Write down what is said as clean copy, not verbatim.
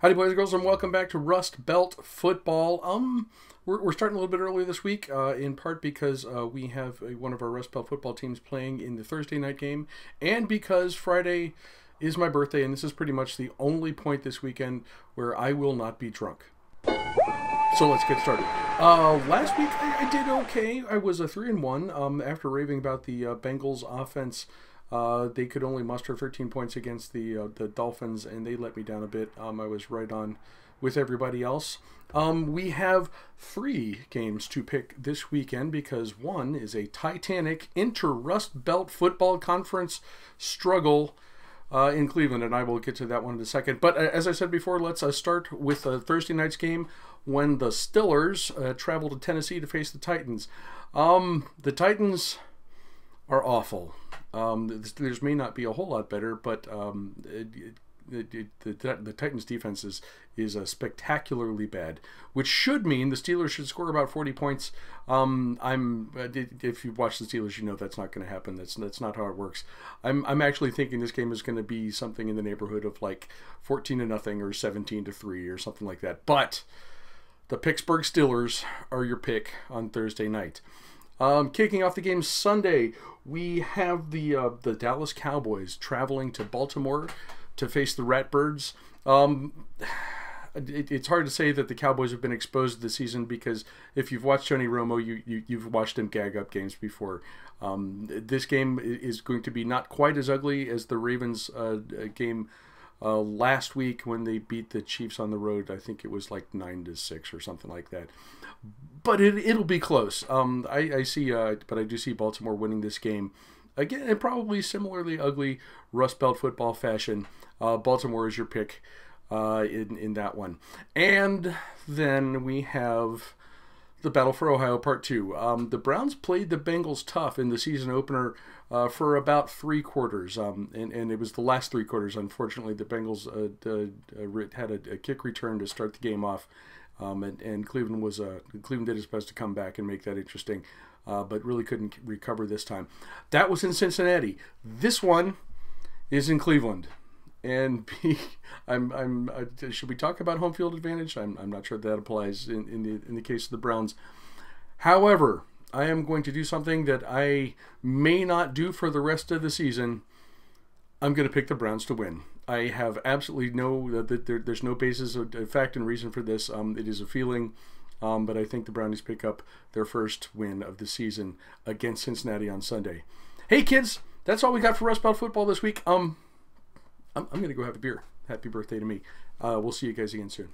Howdy, boys and girls, and welcome back to Rust Belt Football. We're starting a little bit early this week, in part because we have one of our Rust Belt football teams playing in the Thursday night game, and because Friday is my birthday, and this is pretty much the only point this weekend where I will not be drunk. So let's get started. Last week I did okay. I was a 3-1 after raving about the Bengals offense. They could only muster 13 points against the Dolphins, and they let me down a bit. I was right on with everybody else. We have 3 games to pick this weekend because one is a titanic inter-Rust Belt Football Conference struggle in Cleveland, and I will get to that one in a second. But as I said before, let's start with Thursday night's game when the Steelers travel to Tennessee to face the Titans. The Titans are awful. The Steelers may not be a whole lot better, but the Titans' defense is spectacularly bad, which should mean the Steelers should score about 40 points. If you've watched the Steelers, you know that's not going to happen. That's not how it works. I'm actually thinking this game is going to be something in the neighborhood of like 14-0 or 17-3 or something like that. But the Pittsburgh Steelers are your pick on Thursday night. Kicking off the game Sunday, we have the Dallas Cowboys traveling to Baltimore to face the Ratbirds. It's hard to say that the Cowboys have been exposed this season because if you've watched Tony Romo, you've watched him gag up games before. This game is going to be not quite as ugly as the Ravens game last week when they beat the Chiefs on the road. I think it was like 9-6 or something like that. But it'll be close. But I do see Baltimore winning this game. Again, in probably similarly ugly Rust Belt football fashion. Baltimore is your pick in that one. And then we have the Battle for Ohio Part 2. The Browns played the Bengals tough in the season opener for about 3 quarters. And it was the last 3 quarters. Unfortunately, the Bengals had a kick return to start the game off. And Cleveland did its best to come back and make that interesting, but really couldn't recover this time. That was in Cincinnati. This one is in Cleveland. And should we talk about home field advantage? I'm not sure that applies in the case of the Browns. However, I am going to do something that I may not do for the rest of the season. I'm going to pick the Browns to win. I have absolutely there's no basis of fact and reason for this. It is a feeling, but I think the Brownies pick up their first win of the season against Cincinnati on Sunday. Hey kids, that's all we got for Rust Belt football this week. I'm going to go have a beer. Happy birthday to me. We'll see you guys again soon.